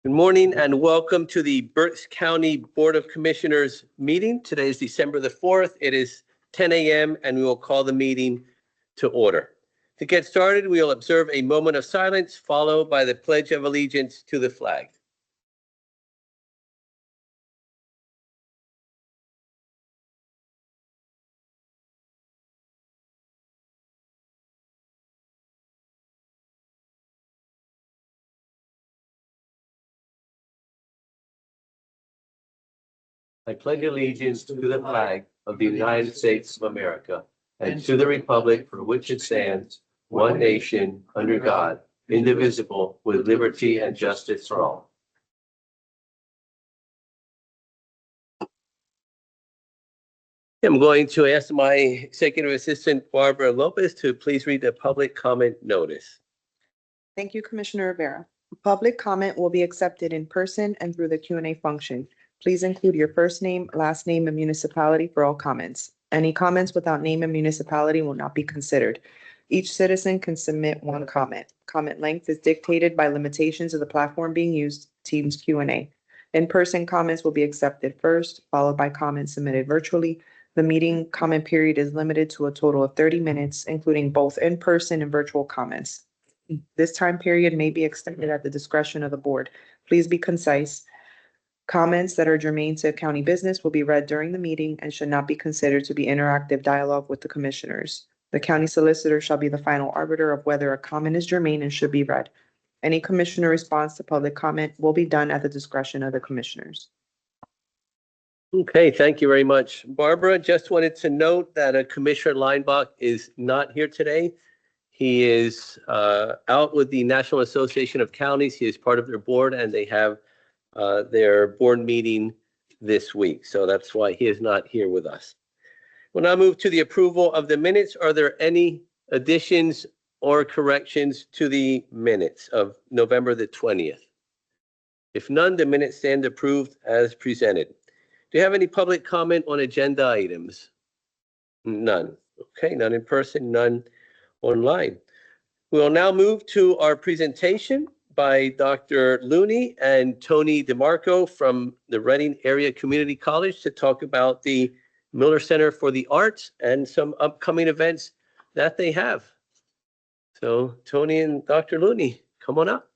Good morning and welcome to the Berks County Board of Commissioners meeting. Today is December the 4th. It is 10 a.m. and we will call the meeting to order. To get started, we will observe a moment of silence followed by the Pledge of Allegiance to the flag. I pledge allegiance to the flag of the United States of America and to the republic for which it stands, one nation, under God, indivisible, with liberty and justice for all. I'm going to ask my Executive Assistant, Barbara Lopez, to please read the public comment notice. Thank you, Commissioner Rivera. Public comment will be accepted in person and through the Q&A function. Please include your first name, last name, and municipality for all comments. Any comments without name and municipality will not be considered. Each citizen can submit one comment. Comment length is dictated by limitations of the platform being used, Teams Q&A. In-person comments will be accepted first, followed by comments submitted virtually. The meeting comment period is limited to a total of 30 minutes, including both in-person and virtual comments. This time period may be extended at the discretion of the board. Please be concise. Comments that are germane to county business will be read during the meeting and should not be considered to be interactive dialogue with the commissioners. The county solicitor shall be the final arbiter of whether a comment is germane and should be read. Any commissioner response to public comment will be done at the discretion of the commissioners. Okay, thank you very much. Barbara, just wanted to note that Commissioner Leinbach is not here today. He is out with the National Association of Counties. He is part of their board and they have their board meeting this week. So that's why he is not here with us. We'll now move to the approval of the minutes. Are there any additions or corrections to the minutes of November the 20th? If none, the minutes stand approved as presented. Do you have any public comment on agenda items? None. Okay, none in person, none online. We will now move to our presentation by Dr. Looney and Tony DeMarco from the Reading Area Community College to talk about the Miller Center for the Arts and some upcoming events that they have. So Tony and Dr. Looney, come on up.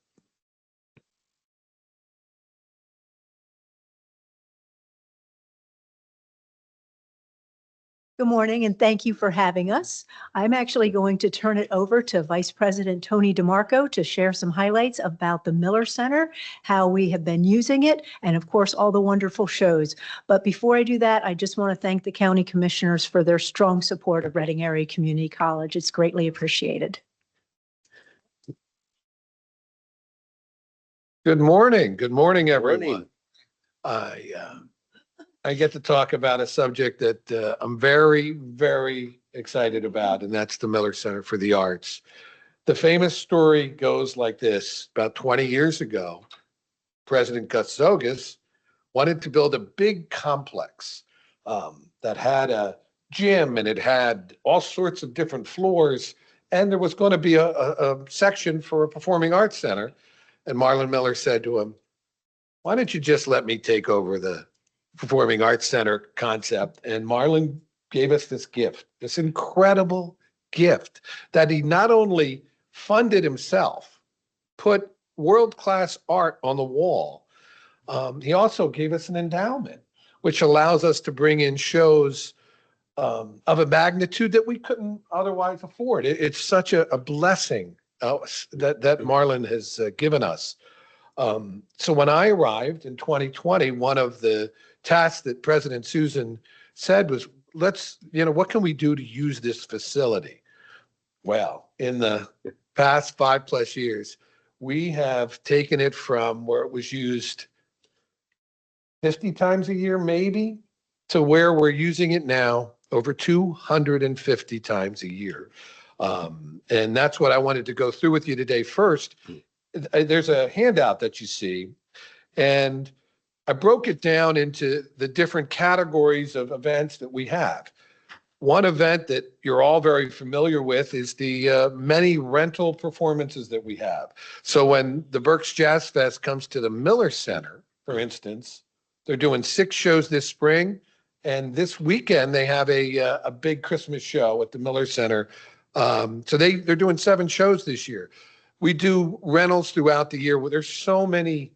Good morning, and thank you for having us. I'm actually going to turn it over to Vice President Tony DeMarco to share some highlights about the Miller Center, how we have been using it, and of course, all the wonderful shows. But before I do that, I just want to thank the county commissioners for their strong support of Reading Area Community College. It's greatly appreciated. Good morning. Good morning, everyone. Morning. I get to talk about a subject that I'm very, very excited about, and that's the Miller Center for the Arts. The famous story goes like this. About 20 years ago, President Gus Zogas wanted to build a big complex that had a gym and it had all sorts of different floors, and there was going to be a section for a performing arts center. And Marlon Miller said to him, "Why don't you just let me take over the Performing Arts Center concept?" And Marlon gave us this gift, this incredible gift that he not only funded himself, put world-class art on the wall, he also gave us an endowment, which allows us to bring in shows of a magnitude that we couldn't otherwise afford. It's such a blessing that Marlon has given us. So when I arrived in 2020, one of the tasks that President Susan said was, what can we do to use this facility? Well, in the past 5+ years, we have taken it from where it was used 50 times a year, maybe, to where we're using it now over 250 times a year. And that's what I wanted to go through with you today. First, there's a handout that you see, and I broke it down into the different categories of events that we have. One event that you're all very familiar with is the many rental performances that we have. So when the Berks Jazz Fest comes to the Miller Center, for instance, they're doing 6 shows this spring. And this weekend, they have a big Christmas show at the Miller Center. So they're doing 7 shows this year. We do rentals throughout the year where there's so many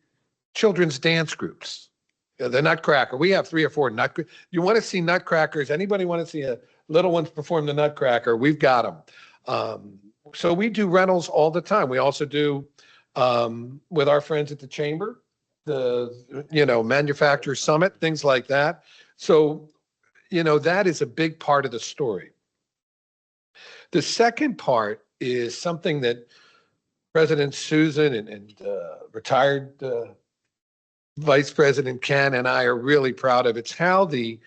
children's dance groups. The Nutcracker, we have 3 or 4 Nutcracker. You want to see Nutcrackers? Anybody want to see a little ones perform the Nutcracker? We've got them. So we do rentals all the time. We also do with our friends at the Chamber, the Manufacturer Summit, things like that. So, that is a big part of the story. The second part is something that President Susan and retired Vice President Ken and I are really proud of. It's how the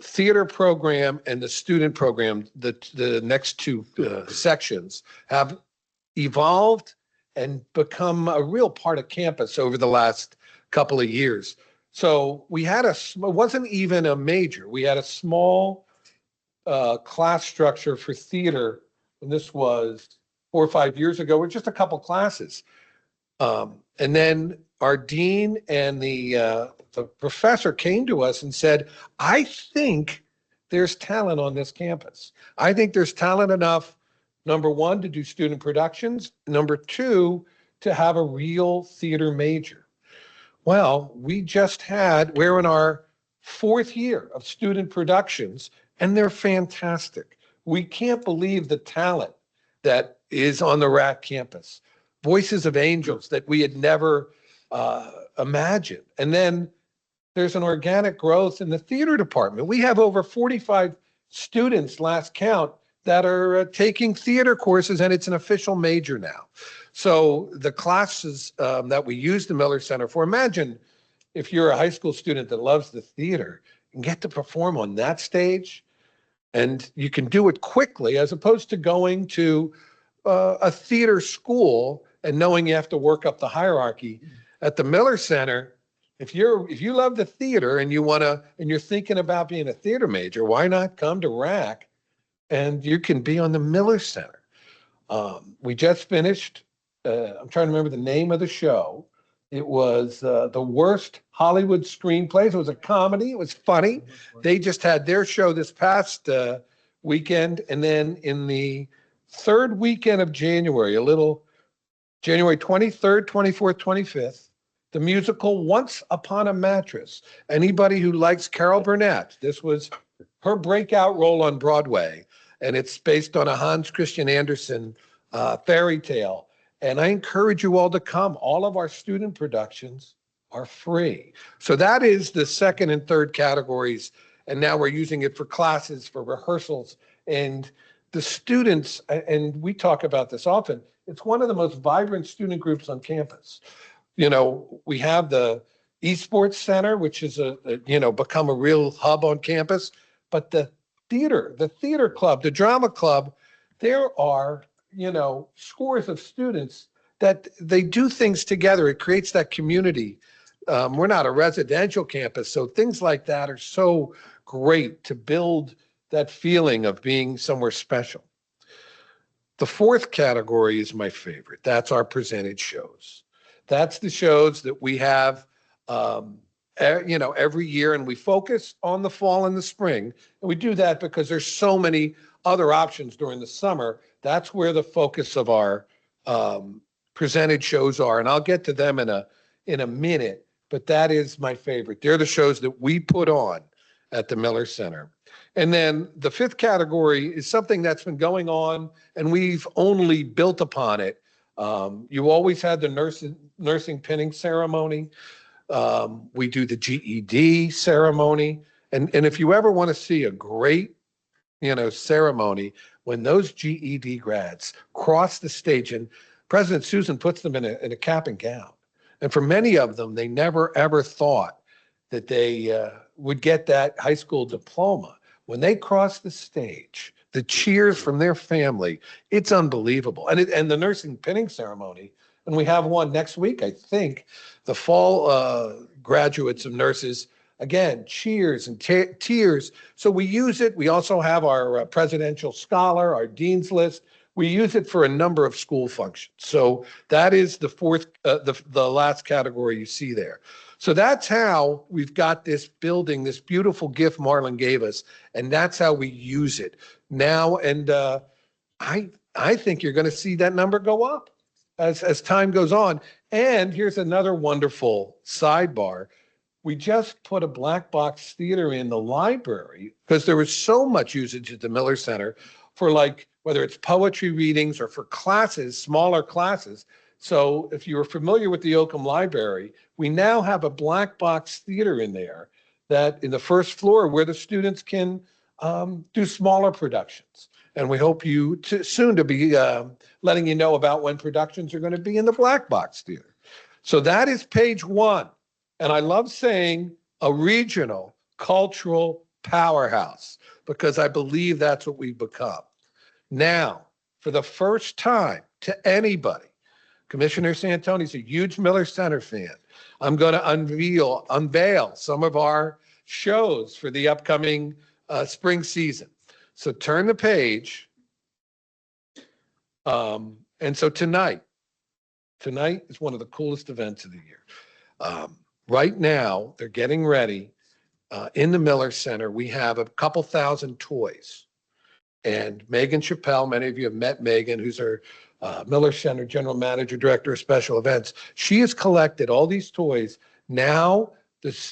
theater program and the student program, the next 2 sections, have evolved and become a real part of campus over the last couple of years. So we had it wasn't even a major. We had a small class structure for theater, and this was 4 or 5 years ago, with just a couple classes. And then our dean and the professor came to us and said, I think there's talent on this campus. I think there's talent enough, number 1, to do student productions, number 2, to have a real theater major. Well, we're in our 4th year of student productions, and they're fantastic. We can't believe the talent that is on the RAC campus. Voices of Angels that we had never imagined. And then there's an organic growth in the theater department. We have over 45 students, last count, that are taking theater courses, and it's an official major now. So the classes that we use the Miller Center for, imagine if you're a high school student that loves the theater and get to perform on that stage, and you can do it quickly as opposed to going to a theater school and knowing you have to work up the hierarchy. At the Miller Center, if you love the theater and you're thinking about being a theater major, why not come to RAC and you can be on the Miller Center? We just finished, I'm trying to remember the name of the show. It was the worst Hollywood screenplays. It was a comedy. It was funny. They just had their show this past weekend. And then in the 3rd weekend of January, January 23rd, 24th, 25th, the musical Once Upon a Mattress. Anybody who likes Carol Burnett, this was her breakout role on Broadway. And it's based on a Hans Christian Andersen fairy tale. And I encourage you all to come. All of our student productions are free. So that is the 2nd and 3rd categories. And now we're using it for classes, for rehearsals. And the students, and we talk about this often, it's one of the most vibrant student groups on campus. We have the esports center, which is become a real hub on campus. But the theater club, the drama club, there are scores of students that they do things together. It creates that community. We're not a residential campus, so things like that are so great to build that feeling of being somewhere special. The 4th category is my favorite. That's our presented shows. That's the shows that we have every year, and we focus on the fall and the spring. And we do that because there's so many other options during the summer. That's where the focus of our presented shows are. And I'll get to them in a minute, but that is my favorite. They're the shows that we put on at the Miller Center. And then the 5th category is something that's been going on, and we've only built upon it. You always had the nursing pinning ceremony. We do the GED ceremony. And if you ever want to see a great, ceremony, when those GED grads cross the stage, and President Susan puts them in a cap and gown. And for many of them, they never, ever thought that they would get that high school diploma. When they cross the stage, the cheers from their family, it's unbelievable. And the nursing pinning ceremony, and we have one next week, I think, the fall graduates of nurses, again, cheers and tears. So we use it. We also have our presidential scholar, our dean's list. We use it for a number of school functions. So that is the fourth, the last category you see there. So that's how we've got this building, this beautiful gift Marlon gave us, and that's how we use it now. And I think you're going to see that number go up as time goes on. And here's another wonderful sidebar. We just put a black box theater in the library because there was so much usage at the Miller Center for, like, whether it's poetry readings or for classes, smaller classes. So if you were familiar with the Oakham Library, we now have a black box theater in there that in the first floor where the students can do smaller productions. And we hope you soon to be letting you know about when productions are going to be in the black box theater. So that is page one. And I love saying a regional cultural powerhouse because I believe that's what we've become. Now, for the first time to anybody, Commissioner Santoni's a huge Miller Center fan. I'm going to unveil some of our shows for the upcoming spring season. So turn the page. And so tonight is one of the coolest events of the year. Right now, they're getting ready in the Miller Center. We have a couple thousand toys. And Megan Chappelle, many of you have met Megan, who's our Miller Center General Manager, Director of Special Events. She has collected all these toys. Now,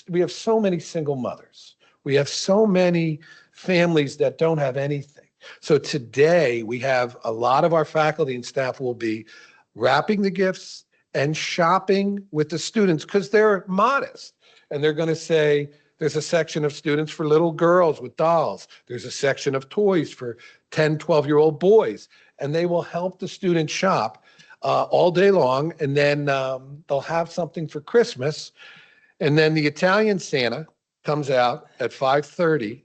we have so many single mothers. We have so many families that don't have anything. So today, we have a lot of our faculty and staff will be wrapping the gifts and shopping with the students because they're modest. And they're going to say, there's a section of students for little girls with dolls. There's a section of toys for 10, 12-year-old boys. And they will help the students shop all day long. And then they'll have something for Christmas. And then the Italian Santa comes out at 5:30.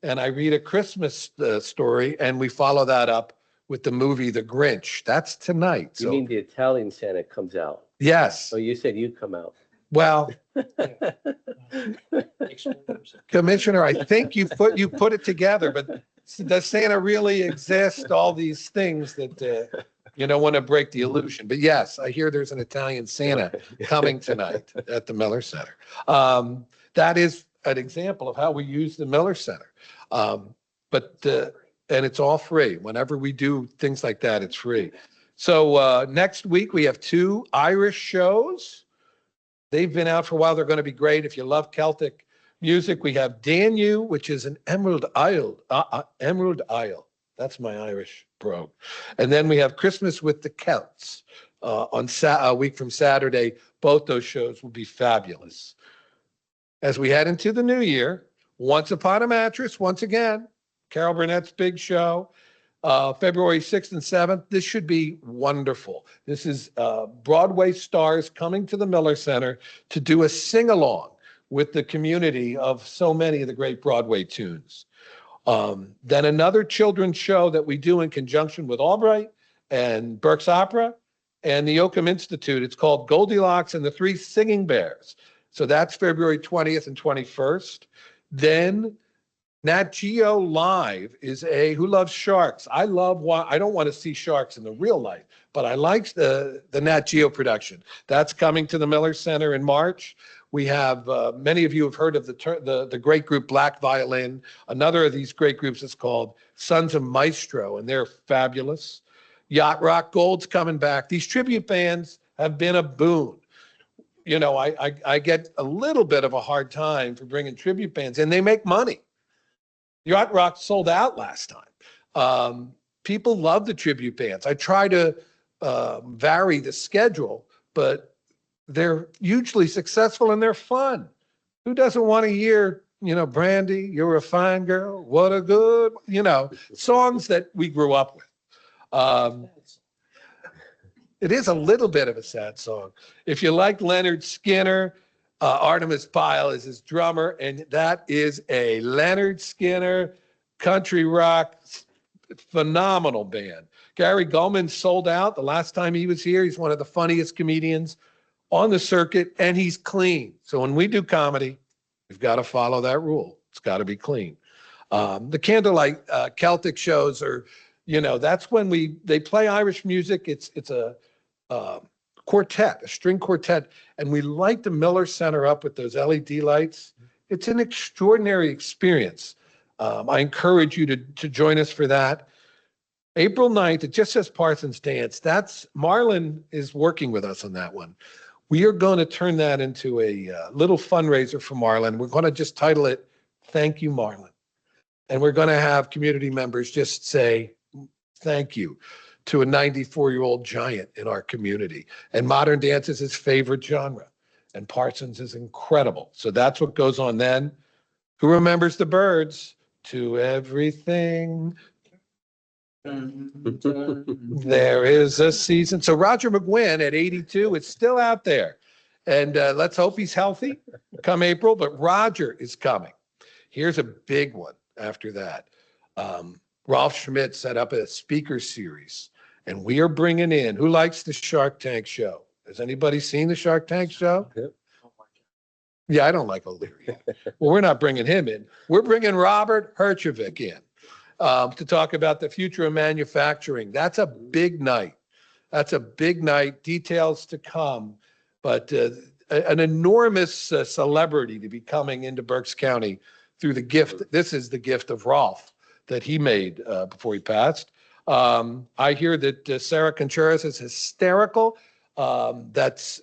And I read a Christmas story. And we follow that up with the movie The Grinch. That's tonight. You mean the Italian Santa comes out? Yes. Oh, you said you come out. Well, Commissioner, I think you put it together, but does Santa really exist? All these things that you don't want to break the illusion. But yes, I hear there's an Italian Santa coming tonight at the Miller Center. That is an example of how we use the Miller Center. And it's all free. Whenever we do things like that, it's free. So next week we have 2 Irish shows. They've been out for a while. They're going to be great. If you love Celtic music, we have Danu, which is an Emerald Isle. Emerald Isle. That's my Irish brogue. And then we have Christmas with the Celts on a week from Saturday. Both those shows will be fabulous. As we head into the new year, Once Upon a Mattress, once again, Carol Burnett's big show. February 6th and 7th. This should be wonderful. This is Broadway stars coming to the Miller Center to do a sing-along with the community of so many of the great Broadway tunes. Then another children's show that we do in conjunction with Albright and Berks Opera and the Oakham Institute. It's called Goldilocks and the Three Singing Bears. So that's February 20th and 21st. Then Nat Geo Live is who loves sharks? I don't want to see sharks in the real life, but I like the Nat Geo production. That's coming to the Miller Center in March. We have, many of you have heard of the great group Black Violin. Another of these great groups is called Sons of Maestro, and they're fabulous. Yacht Rock Gold's coming back. These tribute bands have been a boon. You know, I get a little bit of a hard time for bringing tribute bands, and they make money. Yacht Rock sold out last time. People love the tribute bands. I try to vary the schedule, but they're hugely successful and they're fun. Who doesn't want to hear, Brandy, you're a fine girl, what a good, songs that we grew up with. It is a little bit of a sad song. If you like Leonard Skinner, Artemis Pyle is his drummer, and that is a Leonard Skinner country rock phenomenal band. Gary Gulman sold out the last time he was here. He's one of the funniest comedians on the circuit, and he's clean. So when we do comedy, We've got to follow that rule. It's got to be clean. The candlelight Celtic shows are, that's when they play Irish music. It's a quartet, a string quartet, and we light the Miller Center up with those LED lights. It's an extraordinary experience. I encourage you to join us for that. April 9th, it just says Parsons Dance. Marlon is working with us on that one. We are going to turn that into a little fundraiser for Marlon. We're going to just title it, Thank You, Marlon. And we're going to have community members just say thank you to a 94-year-old giant in our community. And modern dance is his favorite genre. And Parsons is incredible. So that's what goes on then. Who remembers the Birds? To everything. There is a season. So Roger McGuinn at 82 is still out there. And let's hope he's healthy come April. But Roger is coming. Here's a big one after that. Rolf Schmidt set up a speaker series. And we are bringing in, who likes the Shark Tank show? Has anybody seen the Shark Tank show? Yeah, I don't like O'Leary. Well, we're not bringing him in. We're bringing Robert Herjavec in to talk about the future of manufacturing. That's a big night. That's a big night. Details to come. But an enormous celebrity to be coming into Berks County through the gift. This is the gift of Rolf that he made before he passed. I hear that Sarah Contreras is hysterical.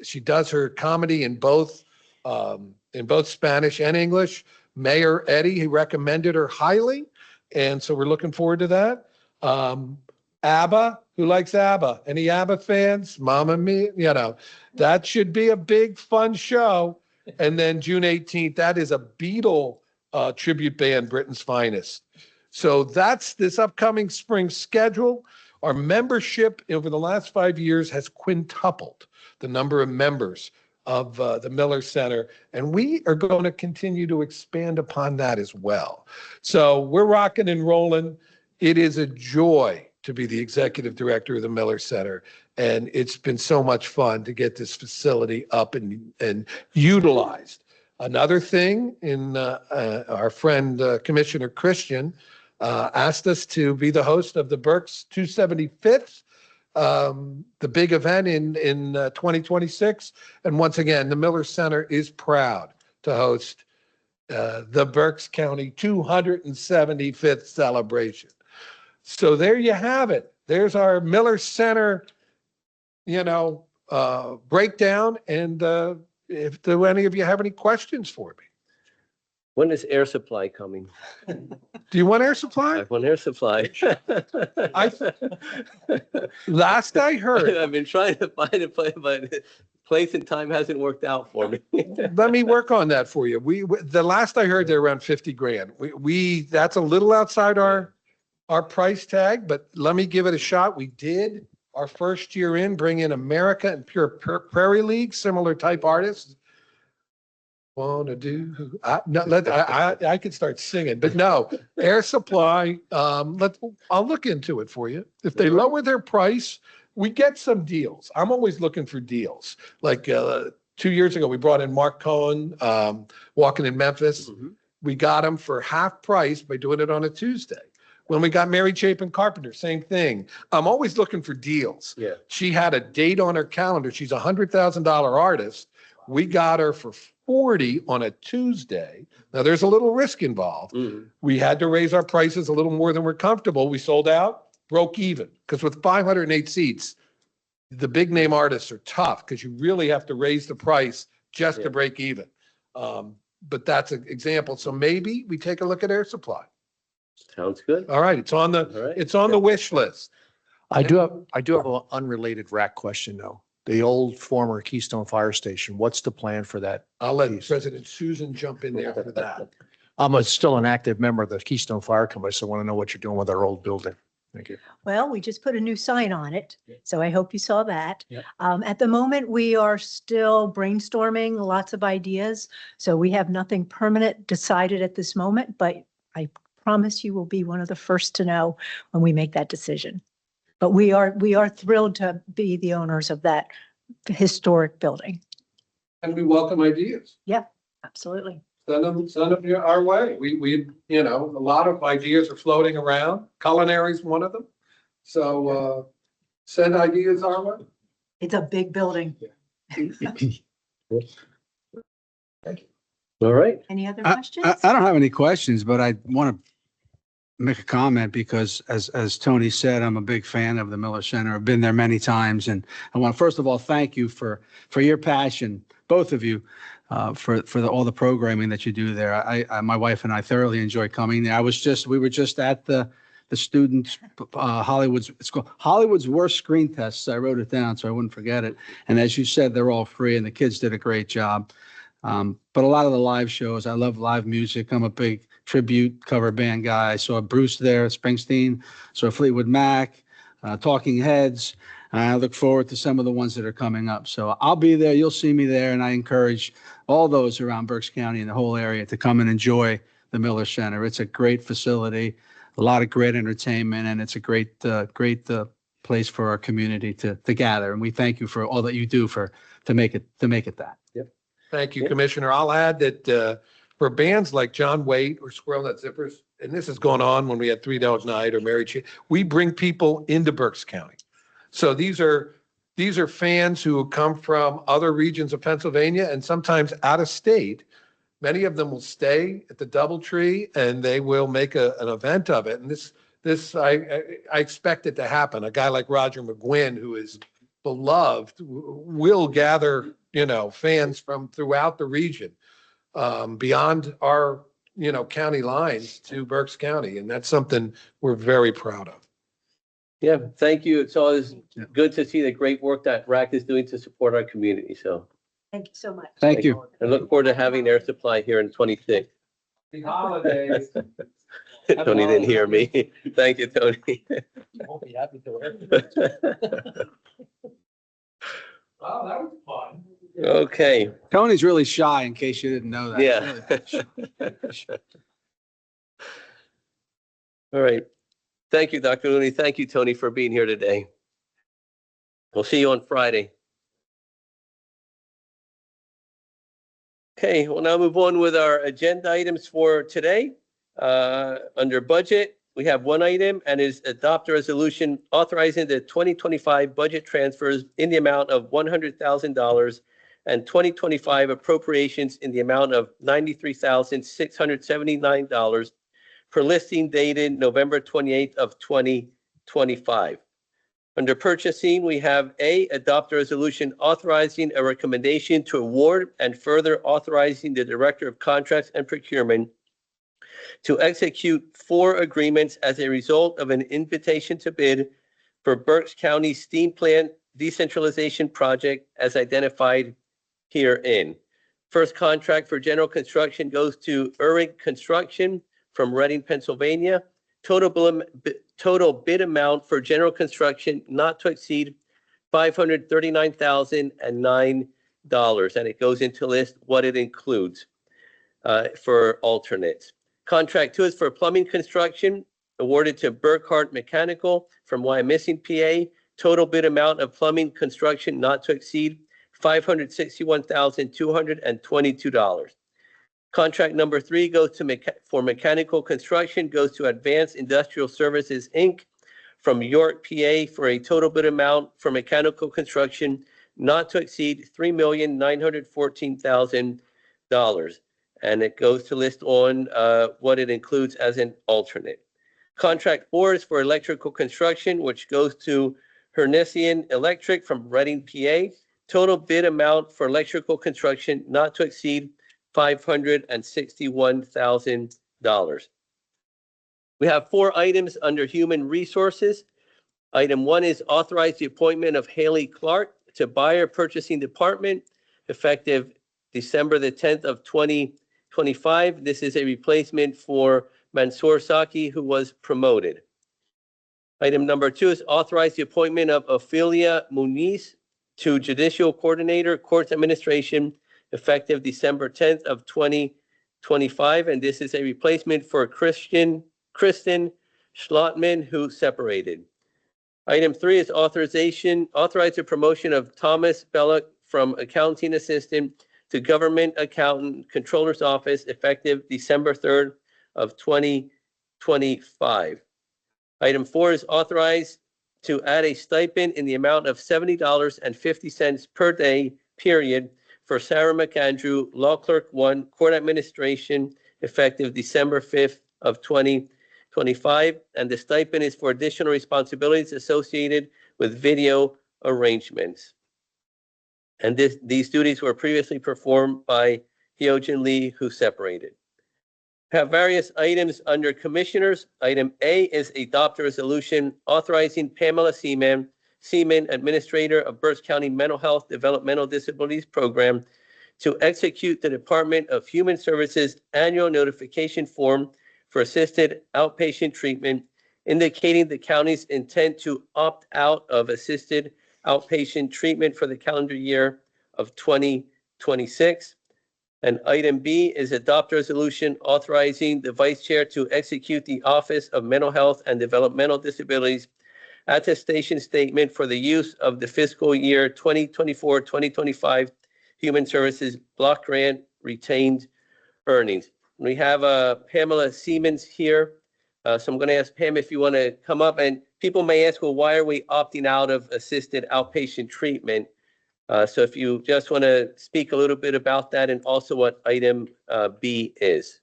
She does her comedy in both Spanish and English. Mayor Eddie, he recommended her highly. And so we're looking forward to that. ABBA, who likes ABBA? Any ABBA fans? Mamma Mia, that should be a big fun show. And then June 18th, that is a Beatle tribute band, Britain's Finest. So that's this upcoming spring schedule. Our membership over the last 5 years has quintupled the number of members of the Miller Center, and we are going to continue to expand upon that as well. So we're rocking and rolling. It is a joy to be the executive director of the Miller Center, and it's been so much fun to get this facility up and utilized. Another thing, our friend Commissioner Christian asked us to be the host of the Berks 275th, the big event in 2026. And once again, the Miller Center is proud to host the Berks County 275th celebration. So there you have it. There's our Miller Center, breakdown. And do any of you have any questions for me? When is air supply coming? Do you want air supply? I want air supply. Last I heard, I've been trying to find a place, but place and time hasn't worked out for me. let me work on that for you. The last I heard, they're around 50 grand. That's a little outside our price tag, but let me give it a shot. We did our first year in, bring in America and Pure Prairie League, similar type artists. I could start singing, but no, air supply. I'll look into it for you. If they lower their price, we get some deals. I'm always looking for deals. Like 2 years ago, we brought in Mark Cohen, walking in Memphis. Mm-hmm. We got him for half price by doing it on a Tuesday. When we got Mary Chapin Carpenter, same thing. I'm always looking for deals. Yeah. She had a date on her calendar. She's a $100,000 artist. We got her for 40 on a Tuesday. Now there's a little risk involved. Mm-hmm. We had to raise our prices a little more than we're comfortable. We sold out, broke even. Because with 508 seats, the big name artists are tough because you really have to raise the price just to break even. But that's an example. So maybe we take a look at air supply. Sounds good. All right. It's on the wish list. I do have an unrelated rack question though. The old former Keystone Fire Station, what's the plan for that? I'll let President Susan jump in there for that. I'm still an active member of the Keystone Fire Company, so I want to know what you're doing with our old building. Thank you. Well, we just put a new sign on it, so I hope you saw that. Yeah. At the moment, we are still brainstorming lots of ideas, so we have nothing permanent decided at this moment, but I promise you will be one of the first to know when we make that decision. But we are thrilled to be the owners of that historic building. And we welcome ideas. Yeah, absolutely. send them our way. We, you know, a lot of ideas are floating around. Culinary is one of them. So, send ideas our way. It's a big building. All right. Any other I questions? I don't have any questions, but I want to make a comment because as Tony said, I'm a big fan of the Miller Center. I've been there many times, and I want to first of all thank you for your passion, both of you, for all the programming that you do there. My wife and I thoroughly enjoy coming there. We were just at the students it's called Hollywood's Worst Screen Tests. I wrote it down so I wouldn't forget it. And as you said, they're all free, and the kids did a great job. But a lot of the live shows, I love live music. I'm a big tribute cover band guy. I saw Bruce there, Springsteen, saw Fleetwood Mac, Talking Heads. And I look forward to some of the ones that are coming up. So I'll be there. You'll see me there. And I encourage all those around Berks County and the whole area to come and enjoy the Miller Center. It's a great facility, a lot of great entertainment, and it's a great place for our community to gather. And we thank you for all that you do to make it that. Thank you, Commissioner. I'll add that for bands like John Waite or Squirrel Nut Zippers, and this is going on when we had Three Dog Night or Mary Chain, we bring people into Berks County. So these are fans who come from other regions of Pennsylvania and sometimes out of state. Many of them will stay at the DoubleTree and they will make an event of it. And this I expect it to happen. A guy like Roger McGuinn, who is beloved, will gather, fans from throughout the region, beyond our, county lines to Berks County. And that's something we're very proud of. Yeah, thank you. It's always good to see the great work that RAC is doing to support our community. So Thank you so much. Thank you. I look forward to having Air Supply here in 26. Happy holidays. Tony didn't hear me. Thank you, Tony. Won't be happy to wear. Oh, that was fun. Okay, Tony's really shy, in case you didn't know that. yeah. All right. Thank you, Dr. Looney. Thank you, Tony, for being here today. We'll see you on Friday. Okay, we'll now move on with our agenda items for today. Under budget, we have one item and is adopt a resolution authorizing the 2025 budget transfers in the amount of $100,000 and 2025 appropriations in the amount of $93,679 per listing dated November 28th of 2025. Under purchasing, we have A, adopt a resolution authorizing a recommendation to award and further authorizing the Director of Contracts and Procurement to execute 4 agreements as a result of an invitation to bid for Berks County Steam Plant Decentralization Project as identified herein. First contract for general construction goes to Urig Construction from Reading, Pennsylvania. Total bid amount for general construction not to exceed $539,009, and it goes into list what it includes for alternates. Contract 2 is for plumbing construction awarded to Burkhart Mechanical from Wyomissing, PA. Total bid amount of plumbing construction not to exceed $561,222. Contract number 3 goes to for mechanical construction goes to Advanced Industrial Services, Inc. from York, PA for a total bid amount for mechanical construction not to exceed $3,914,000. And it goes to list on what it includes as an alternate. Contract 4 is for electrical construction, which goes to Hernessian Electric from Reading, PA. Total bid amount for electrical construction not to exceed $561,000. We have 4 items under human resources. Item 1 is authorize the appointment of Haley Clark to Buyer Purchasing Department effective December the 10th of 2025. This is a replacement for Mansour Saki, who was promoted. Item number 2 is authorize the appointment of Ophelia Muniz to Judicial Coordinator, Courts Administration, effective December 10th of 2025. And this is a replacement for Kristen Schlottman, who separated. Item 3 is authorize the promotion of Thomas Belloc from Accounting Assistant to Government Accountant Controller's Office effective December 3rd of 2025. Item 4 is authorized to add a stipend in the amount of $70.50 per day, period, for Sarah McAndrew, Law Clerk 1, Court Administration, effective December 5th of 2025. And the stipend is for additional responsibilities associated with video arrangements. And these duties were previously performed by Hyojin Lee, who separated. Have various items under Commissioners. Item A is adopt a resolution authorizing Pamela Seaman, Administrator of Berks County Mental Health Developmental Disabilities Program, to execute the Department of Human Services annual notification form for assisted outpatient treatment, indicating the county's intent to opt out of assisted outpatient treatment for the calendar year of 2026. And item B is adopt a resolution authorizing the Vice Chair to execute the Office of Mental Health and Developmental Disabilities attestation statement for the use of the fiscal year 2024-2025 Human Services Block Grant retained earnings. We have Pamela Siemens here. So I'm going to ask Pam if you want to come up. And people may ask, well, why are we opting out of assisted outpatient treatment? So if you just want to speak a little bit about that and also what item B is.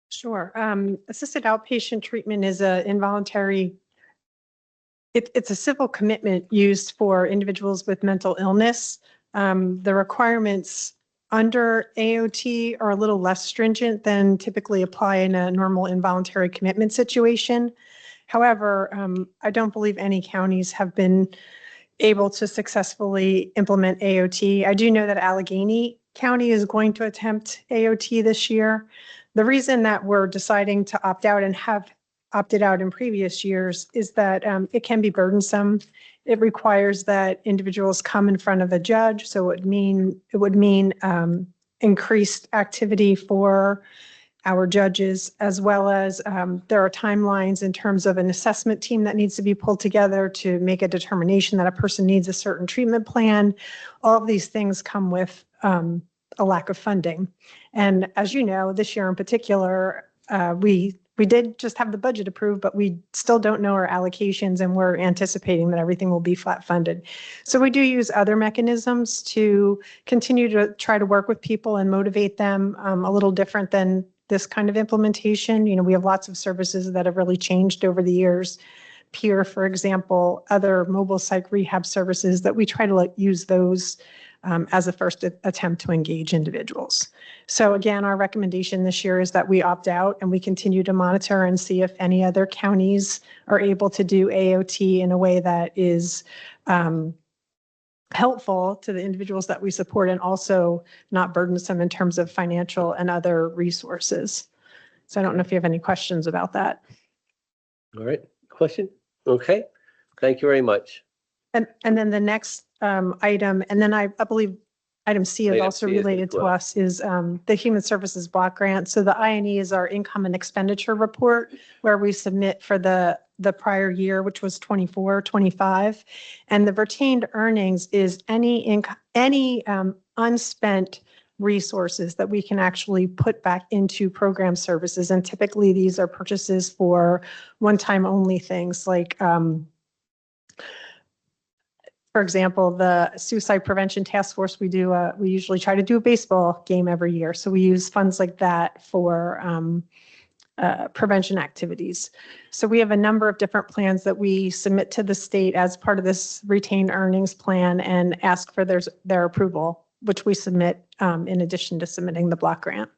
Sure. Assisted outpatient treatment is a involuntary, it's a civil commitment used for individuals with mental illness. The requirements under AOT are a little less stringent than typically apply in a normal involuntary commitment situation. However, I don't believe any counties have been able to successfully implement AOT. I do know that Allegheny County is going to attempt AOT this year. The reason that we're deciding to opt out and have opted out in previous years is that it can be burdensome. It requires that individuals come in front of a judge, so it would mean increased activity for our judges, as well as there are timelines in terms of an assessment team that needs to be pulled together to make a determination that a person needs a certain treatment plan. All of these things come with a lack of funding. And as you know, this year in particular, we did just have the budget approved, but we still don't know our allocations, and we're anticipating that everything will be flat funded. So we do use other mechanisms to continue to try to work with people and motivate them, a little different than this kind of implementation. You know, we have lots of services that have really changed over the years. Peer, for example, other mobile psych rehab services that we try to use those as a first attempt to engage individuals. So again, our recommendation this year is that we opt out and we continue to monitor and see if any other counties are able to do AOT in a way that is helpful to the individuals that we support and also not burdensome in terms of financial and other resources. So I don't know if you have any questions about that. All right. Question? Okay. Thank you very much. And then the next item, and then I believe item C is Item also C is related to well. us, is the Human Services Block Grant. So the INE is our income and expenditure report where we submit for the prior year, which was 24-25. And the retained earnings is any unspent resources that we can actually put back into program services. And typically these are purchases for one-time only things like, for example, the Suicide Prevention Task Force, we usually try to do a baseball game every year. So we use funds like that for prevention activities. So we have a number of different plans that we submit to the state as part of this retained earnings plan and ask for their approval, which we submit in addition to submitting the block grant.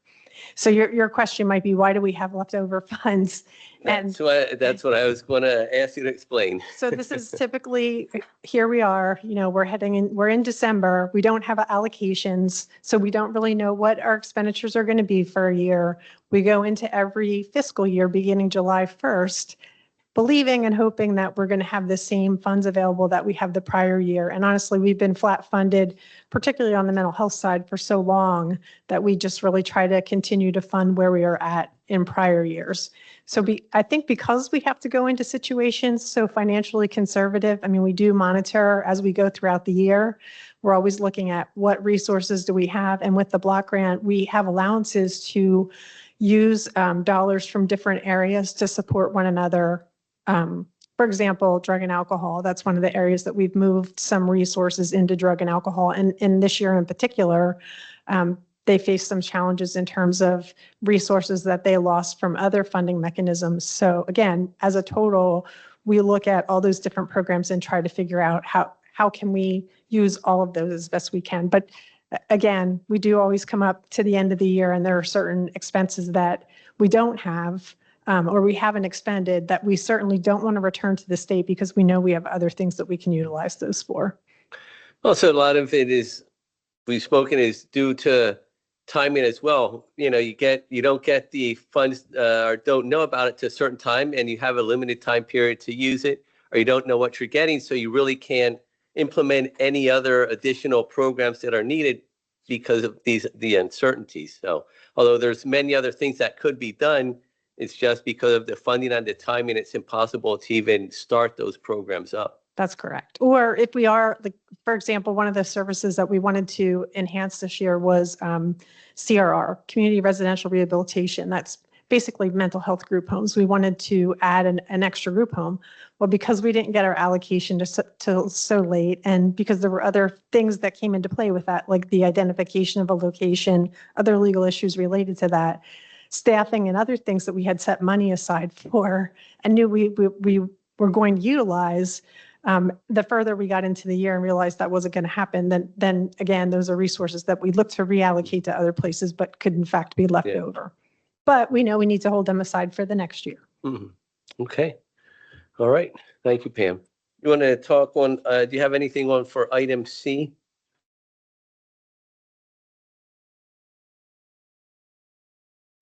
So your question might be, why do we have leftover funds? And That's what I was going to ask you to explain. so this is typically, here we are, we're in December, we don't have allocations, so we don't really know what our expenditures are going to be for a year. We go into every fiscal year beginning July 1st believing and hoping that we're going to have the same funds available that we have the prior year. And honestly, we've been flat funded, particularly on the mental health side, for so long that we just really try to continue to fund where we are at in prior years. So I think because we have to go into situations so financially conservative, I mean, we do monitor as we go throughout the year. We're always looking at what resources do we have. And with the block grant, we have allowances to use dollars from different areas to support one another. For example, drug and alcohol, that's one of the areas that we've moved some resources into drug and alcohol. And in this year in particular, they faced some challenges in terms of resources that they lost from other funding mechanisms. So again, as a total, we look at all those different programs and try to figure out how can we use all of those as best we can. But again, we do always come up to the end of the year and there are certain expenses that we don't have or we haven't expended that we certainly don't want to return to the state because we know we have other things that we can utilize those for. Also, a lot of it is, we've spoken, is due to timing as well. You know, you don't get the funds or don't know about it to a certain time and you have a limited time period to use it, or you don't know what you're getting. So you really can't implement any other additional programs that are needed because of the uncertainties. So although there's many other things that could be done, it's just because of the funding and the timing, it's impossible to even start those programs up. That's correct. Or if we are, like, for example, one of the services that we wanted to enhance this year was CRR, Community Residential Rehabilitation. That's basically mental health group homes. We wanted to add an extra group home. Well, because we didn't get our allocation till so late, and because there were other things that came into play with that, like the identification of a location, other legal issues related to that, staffing and other things that we had set money aside for and knew we were going to utilize, the further we got into the year and realized that wasn't going to happen, then again, those are resources that we look to reallocate to other places, but could in fact be left over. But we know we need to hold them aside for the next year. Mm-hmm. Okay. All right. Thank you, Pam. You want to talk on, do you have anything on for item C?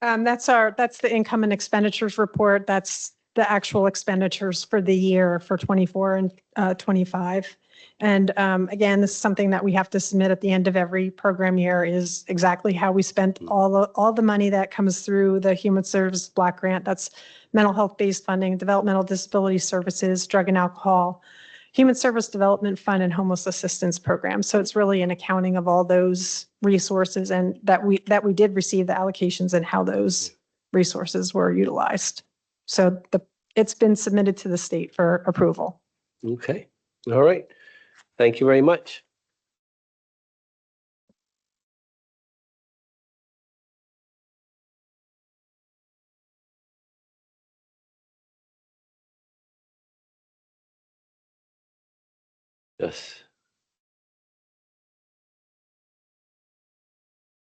That's the income and expenditures report. That's the actual expenditures for the year for 24 and 25. And again, this is something that we have to submit at the end of every program year, is exactly how we spent all the money that comes through the Human Services Block Grant. That's mental health-based funding, developmental disability services, drug and alcohol, Human Service Development Fund, and homeless assistance program. So it's really an accounting of all those resources and that we did receive the allocations and how those resources were utilized. So it's been submitted to the state for approval. Okay. All right. Thank you very much. Yes.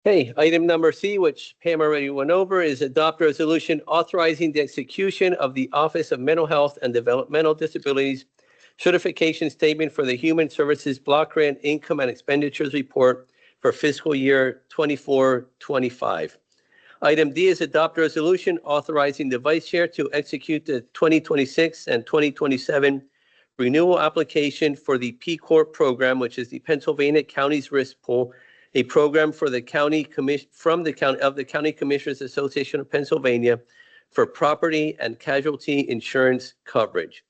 Okay, item number C, which Pam already went over, is adopt a resolution authorizing the execution of the Office of Mental Health and Developmental Disabilities certification statement for the Human Services Block Grant Income and Expenditures Report for fiscal year 24-25. Item D is adopt a resolution authorizing the Vice Chair to execute the 2026 and 2027 renewal application for the P Corp program, which is the Pennsylvania Counties Risk Pool, a program for the county commission of the County Commissioners Association of Pennsylvania for property and casualty insurance coverage.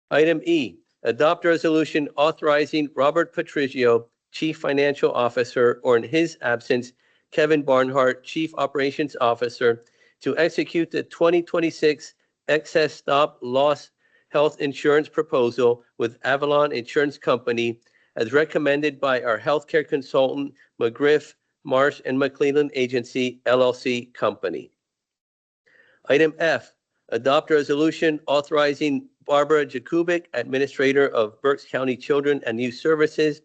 Item E, adopt a resolution authorizing Robert Patrizio, Chief Financial Officer, or in his absence, Kevin Barnhart, Chief Operations Officer, to execute the 2026 excess stop loss health insurance proposal with Avalon Insurance Company as recommended by our healthcare consultant, McGriff, Marsh, and McClellan Agency, LLC Company. Item F, adopt a resolution authorizing Barbara Jakubik, Administrator of Berks County Children and Youth Services,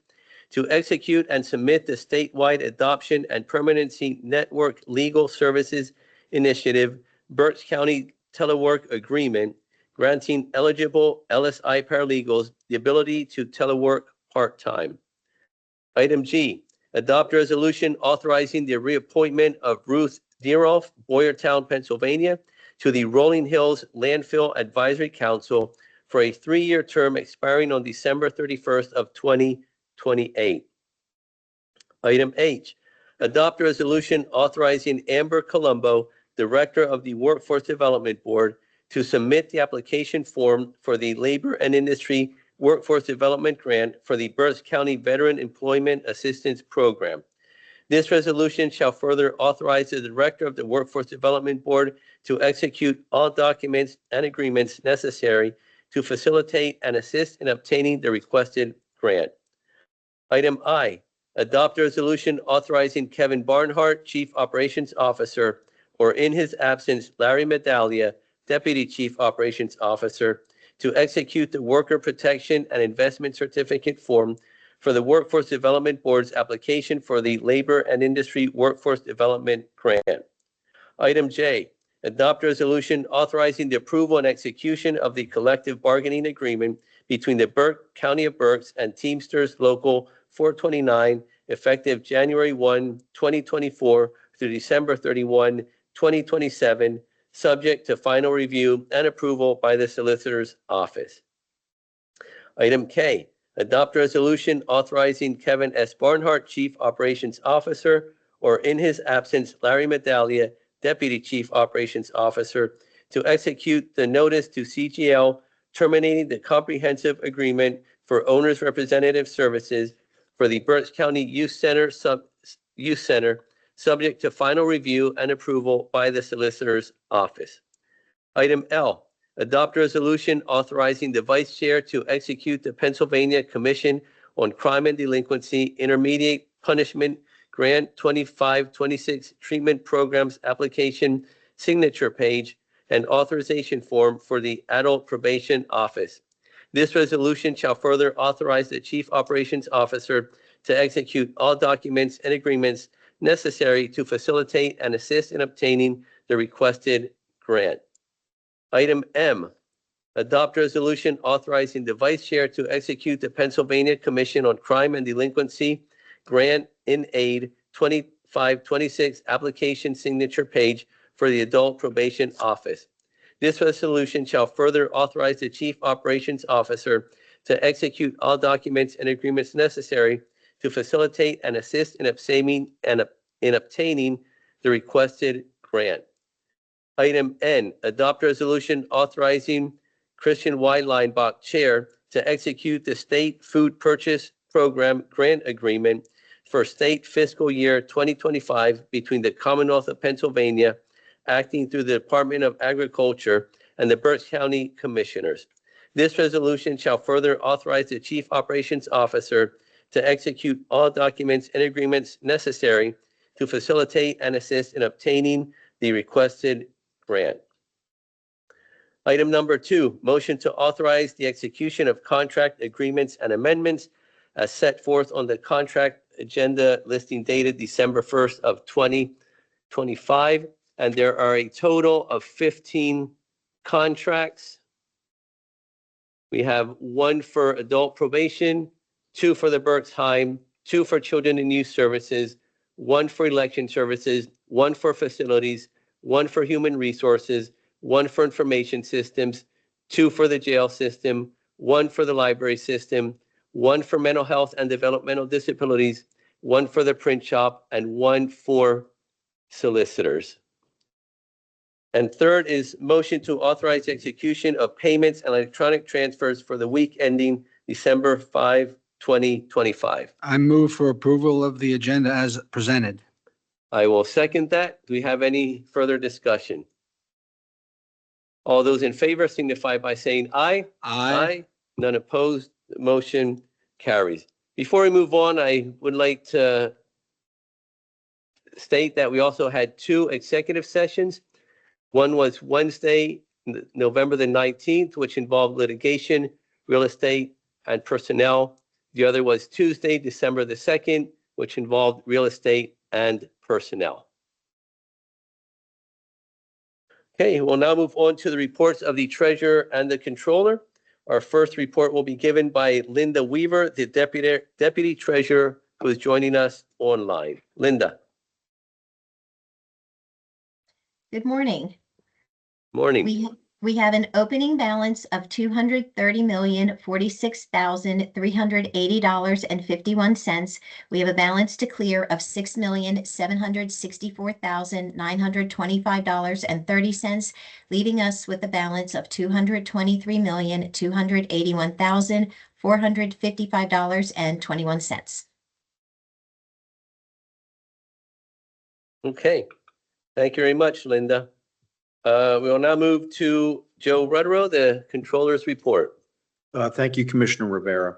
to execute and submit the statewide adoption and permanency network legal services initiative, Berks County Telework Agreement, granting eligible LSI paralegals the ability to telework part-time. Item G, adopt a resolution authorizing the reappointment of Ruth Deeroff, Boyertown, Pennsylvania, to the Rolling Hills Landfill Advisory Council for a 3-year term expiring on December 31st of 2028. Item H, adopt a resolution authorizing Amber Colombo, Director of the Workforce Development Board, to submit the application form for the Labor and Industry Workforce Development Grant for the Berks County Veteran Employment Assistance Program. This resolution shall further authorize the Director of the Workforce Development Board to execute all documents and agreements necessary to facilitate and assist in obtaining the requested grant. Item I, adopt a resolution authorizing Kevin Barnhart, Chief Operations Officer, or in his absence, Larry Medaglia, Deputy Chief Operations Officer, to execute the Worker Protection and Investment Certificate form for the Workforce Development Board's application for the Labor and Industry Workforce Development Grant. Item J, adopt a resolution authorizing the approval and execution of the collective bargaining agreement between the County of Berks and Teamsters Local 429, effective January 1, 2024 through December 31, 2027, subject to final review and approval by the Solicitor's Office. Item K, adopt a resolution authorizing Kevin S. Barnhart, Chief Operations Officer, or in his absence, Larry Medaglia, Deputy Chief Operations Officer, to execute the notice to CGL terminating the comprehensive agreement for owner's representative services for the Berks County Youth Center, subject to final review and approval by the Solicitor's Office. Item L, adopt a resolution authorizing the Vice Chair to execute the Pennsylvania Commission on Crime and Delinquency Intermediate Punishment Grant 2526 Treatment Programs Application Signature Page and Authorization Form for the Adult Probation Office. This resolution shall further authorize the Chief Operations Officer to execute all documents and agreements necessary to facilitate and assist in obtaining the requested grant. Item M, adopt a resolution authorizing the Vice Chair to execute the Pennsylvania Commission on Crime and Delinquency Grant in Aid 2526 Application Signature Page for the Adult Probation Office. This resolution shall further authorize the Chief Operations Officer to execute all documents and agreements necessary to facilitate and assist in obtaining the requested grant. Item N, adopt a resolution authorizing Christian Y. Leinbach, Chair, to execute the State Food Purchase Program Grant Agreement for state fiscal year 2025 between the Commonwealth of Pennsylvania, acting through the Department of Agriculture, and the Berks County Commissioners. This resolution shall further authorize the Chief Operations Officer to execute all documents and agreements necessary to facilitate and assist in obtaining the requested grant. Item number 2, motion to authorize the execution of contract agreements and amendments as set forth on the contract agenda listing dated December 1st of 2025. And there are a total of 15 contracts. We have 1 for adult probation, 2 for the Berks Heim, 2 for children and youth services, 1 for election services, 1 for facilities, 1 for human resources, 1 for information systems, 2 for the jail system, 1 for the library system, 1 for mental health and developmental disabilities, 1 for the print shop, and 1 for solicitors. And third is motion to authorize execution of payments and electronic transfers for the week ending December 5, 2025. I move for approval of the agenda as presented. I will second that. Do we have any further discussion? All those in favor signify by saying aye. Aye. None opposed. The motion carries. Before we move on, I would like to state that we also had 2 executive sessions. One was Wednesday, November the 19th, which involved litigation, real estate, and personnel. The other was Tuesday, December the 2nd, which involved real estate and personnel. Okay, we'll now move on to the reports of the treasurer and the controller. Our first report will be given by Linda Weaver, the deputy treasurer, who is joining us online. Linda. Good morning. Morning. We have an opening balance of $230,046,380.51. We have a balance to clear of $6,764,925.30, leaving us with a balance of $223,281,455.21. Okay. Thank you very much, Linda. We will now move to Joe Rudero, the Controller's Report. Thank you, Commissioner Rivera.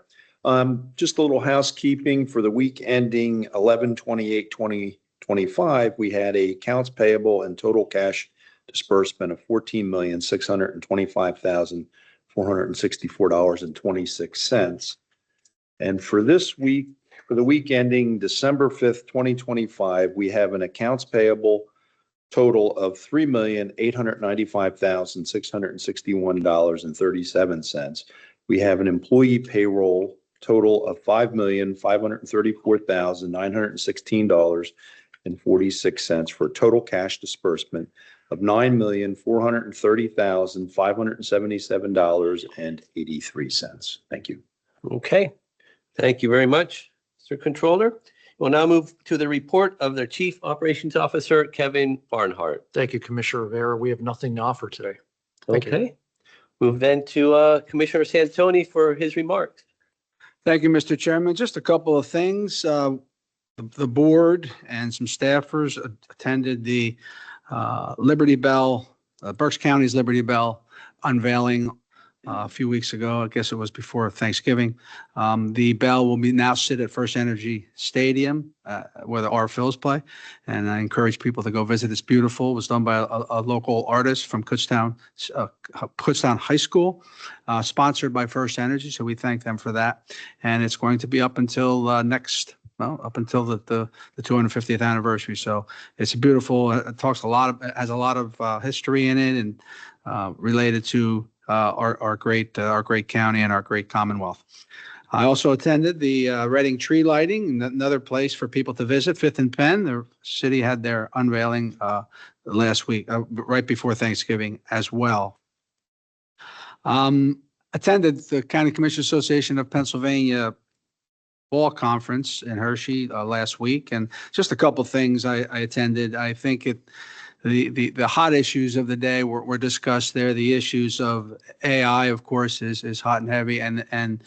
Just a little housekeeping for the week ending 11/28/2025. We had a accounts payable and total cash disbursement of $14,625,464.26. And for this week, for the week ending December 5th, 2025, we have an accounts payable total of $3,895,661.37. We have an employee payroll total of $5,534,916.46 for a total cash disbursement of $9,430,577.83. Thank you. Okay. Thank you very much, Mr. Controller. We'll now move to the report of their Chief Operations Officer, Kevin Barnhart. Thank you, Commissioner Rivera. We have nothing to offer today. Thank you. Okay. Move then to Commissioner Santoni for his remarks. Thank you, Mr. Chairman. Just a couple of things. The board and some staffers attended the Liberty Bell, Berks County's Liberty Bell unveiling a few weeks ago. I guess it was before Thanksgiving. The bell will be now sit at First Energy Stadium where the R-Phils play. And I encourage people to go visit. It's beautiful. It was done by a local artist from Kutztown High School, sponsored by First Energy. So we thank them for that. And it's going to be up until up until the 250th anniversary. So it's beautiful. It talks a lot of, it has a lot of history in it and related to our great county and our great Commonwealth. I also attended the Reading tree lighting, another place for people to visit. Fifth and Penn, the city had their unveiling last week, right before Thanksgiving as well. Attended the County Commissioners Association of Pennsylvania Fall Conference in Hershey last week, and just a couple things I attended. I think the hot issues of the day were discussed there. The issues of AI, of course, is hot and heavy, and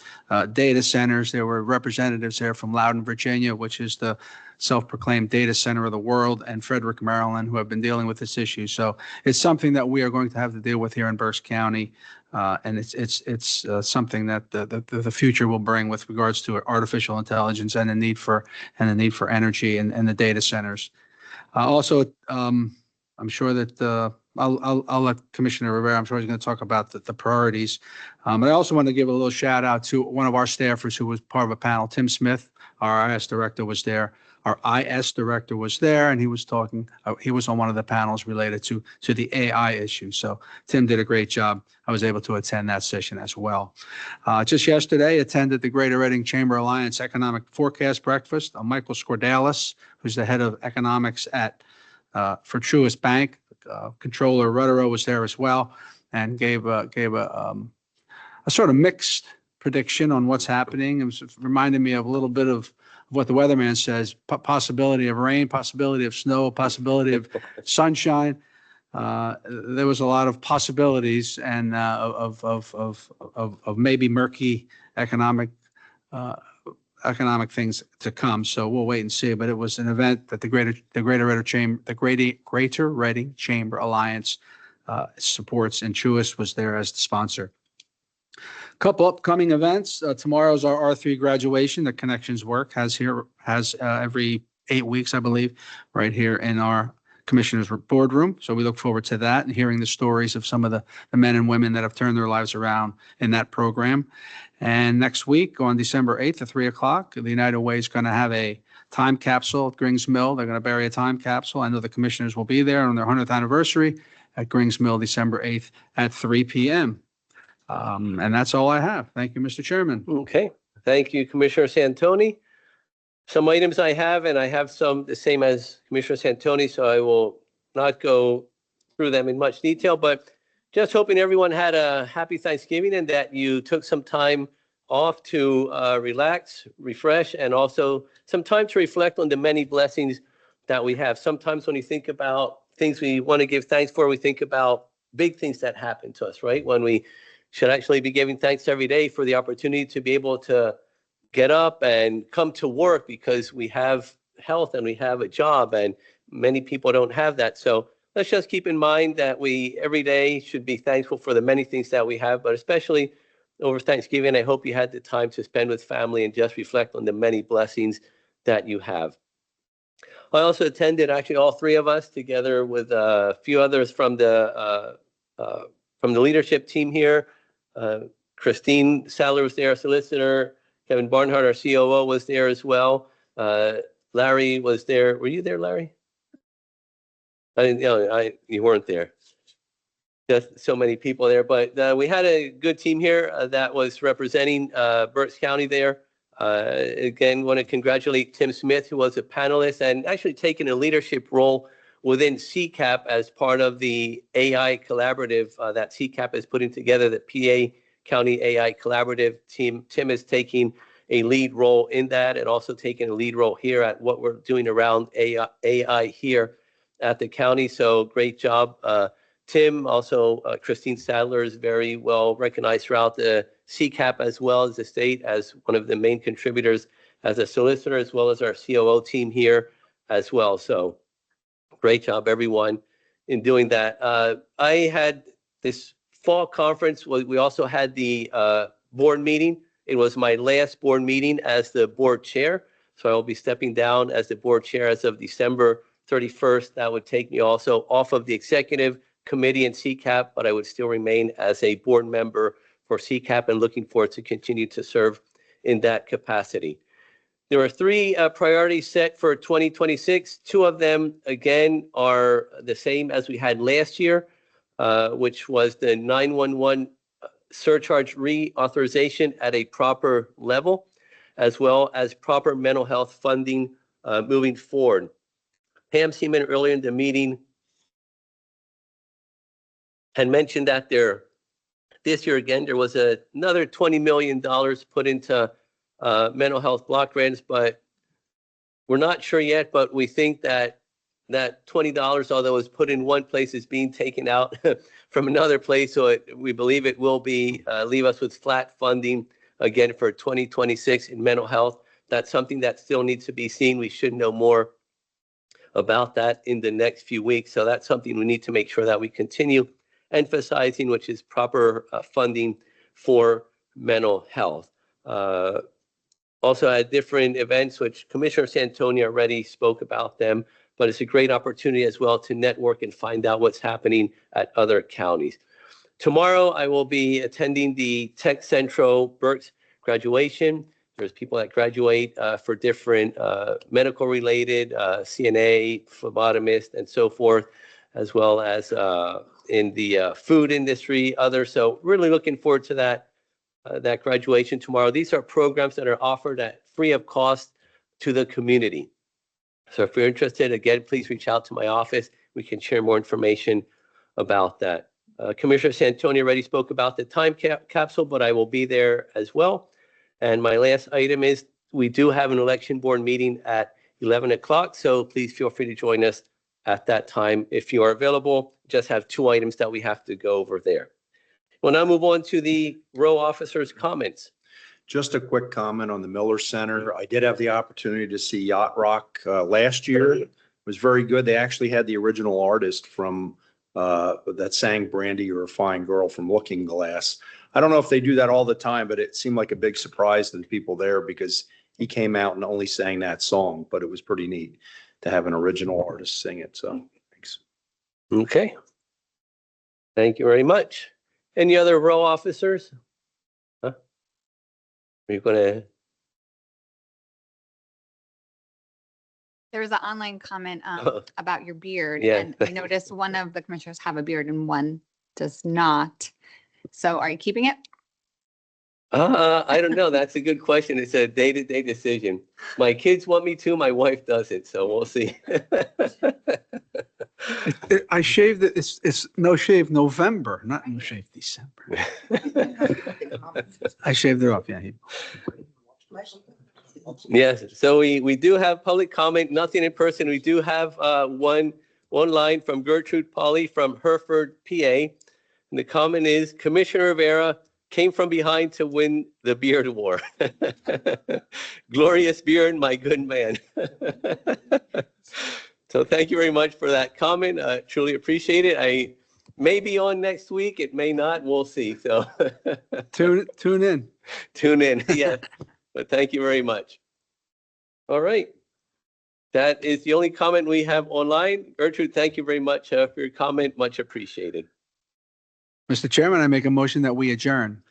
data centers. There were representatives there from Loudoun, Virginia, which is the self-proclaimed data center of the world, and Frederick, Maryland, who have been dealing with this issue. So it's something that we are going to have to deal with here in Berks County, and it's something that the future will bring with regards to artificial intelligence and the need for energy and the data centers. Also, I'm sure that I'll let Commissioner Rivera, I'm sure he's going to talk about the priorities. But I also want to give a little shout out to one of our staffers who was part of a panel, Tim Smith, our IS director was there. Our IS director was there, and he was talking, he was on one of the panels related to the AI issue. So Tim did a great job. I was able to attend that session as well. Just yesterday, attended the Greater Reading Chamber Alliance Economic Forecast Breakfast. Michael Scordalis, who's the head of economics for Truist Bank. Controller Rudero was there as well, and gave a sort of mixed prediction on what's happening. It was reminded me of a little bit of what the weatherman says: possibility of rain, possibility of snow, possibility of sunshine. There was a lot of possibilities and of maybe murky economic things to come. So we'll wait and see. But it was an event that the Greater Reading Chamber Alliance supports, and Truist was there as the sponsor. Couple upcoming events. Tomorrow's our R3 graduation that Connections Work has every 8 weeks, I believe, right here in our Commissioner's boardroom. So we look forward to that and hearing the stories of some of the men and women that have turned their lives around in that program. And next week on December 8th at 3 o'clock, the United Way is going to have a time capsule at Grings Mill. They're going to bury a time capsule. I know the commissioners will be there on their 100th anniversary at Grings Mill, December 8th at 3 p.m. And that's all I have. Thank you, Mr. Chairman. Okay. Thank you, Commissioner Santoni. Some items I have, and I have some the same as Commissioner Santoni, so I will not go through them in much detail, but just hoping everyone had a happy Thanksgiving and that you took some time off to relax, refresh, and also some time to reflect on the many blessings that we have. Sometimes when you think about things we want to give thanks for, we think about big things that happen to us, right? When we should actually be giving thanks every day for the opportunity to be able to get up and come to work because we have health and we have a job, and many people don't have that. So let's just keep in mind that we every day should be thankful for the many things that we have, but especially over Thanksgiving, I hope you had the time to spend with family and just reflect on the many blessings that you have. I also attended, actually all three of us together with a few others from the leadership team here. Christine Sadler was there, solicitor. Kevin Barnhart, our COO, was there as well. Larry was there. Were you there, Larry? I didn't, you weren't there. Just so many people there, but we had a good team here that was representing Berks County there. Again, want to congratulate Tim Smith, who was a panelist and actually taken a leadership role within CCAP as part of the AI collaborative that CCAP is putting together, the PA County AI collaborative team. Tim is taking a lead role in that and also taking a lead role here at what we're doing around AI here at the county. So great job. Tim, also Christine Sadler is very well recognized throughout the CCAP as well as the state as one of the main contributors as a solicitor, as well as our COO team here as well. So great job, everyone, in doing that. I had this fall conference. We also had the board meeting. It was my last board meeting as the board chair. So I will be stepping down as the board chair as of December 31st. That would take me also off of the executive committee and CCAP, but I would still remain as a board member for CCAP and looking forward to continue to serve in that capacity. There are three priorities set for 2026. Two of them, again, are the same as we had last year, which was the 911 surcharge reauthorization at a proper level, as well as proper mental health funding moving forward. Pam Seaman earlier in the meeting had mentioned that this year again, there was another $20 million put into mental health block grants, but we're not sure yet, but we think that $20, although it's put in one place, is being taken out from another place. So we believe it will be leave us with flat funding again for 2026 in mental health. That's something that still needs to be seen. We should know more about that in the next few weeks. So that's something we need to make sure that we continue emphasizing, which is proper funding for mental health. Also at different events, which Commissioner Santonia already spoke about them, but it's a great opportunity as well to network and find out what's happening at other counties. Tomorrow, I will be attending the Tech Central Berks graduation. There's people that graduate for different medical related, CNA, phlebotomist, and so forth, as well as in the food industry, others. So really looking forward to that graduation tomorrow. These are programs that are offered at free of cost to the community. So if you're interested, again, please reach out to my office. We can share more information about that. Commissioner Santonia already spoke about the time capsule, but I will be there as well. And my last item is we do have an election board meeting at 11 o'clock. So please feel free to join us at that time if you are available. Just have two items that we have to go over there. We'll now move on to the row officers' comments. Just a quick comment on the Miller Center. I did have the opportunity to see Yacht Rock last year. It was very good. They actually had the original artist from that sang Brandy, You're a Fine Girl from Looking Glass. I don't know if they do that all the time, but it seemed like a big surprise to the people there because he came out and only sang that song, but it was pretty neat to have an original artist sing it. So thanks. Okay. Thank you very much. Any other row officers? Huh? Are you going to? There was an online comment Oh. about your beard, Yeah. and I noticed one of the commissioners have a beard and one does not. So are you keeping it? I don't know. That's a good question. It's a day-to-day decision. My kids want me to, my wife doesn't, so we'll see. I shaved it, it's no shave November, not no shave December. I shaved it off, yeah. Yes, so we do have public comment, nothing in person. We do have one line from Gertrude Polly from Hereford, PA. And the comment is, Commissioner Rivera came from behind to win the beard war. Glorious beard, my good man. So thank you very much for that comment. Truly appreciate it. I may be on next week. It may not. We'll see. So Tune in. tune in. Yeah. But thank you very much. All right. That is the only comment we have online. Gertrude, thank you very much for your comment. Much appreciated. Mr. Chairman, I make a motion that we adjourn.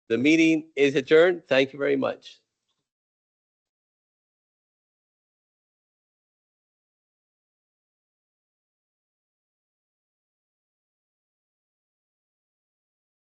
The meeting is adjourned. Thank you very much.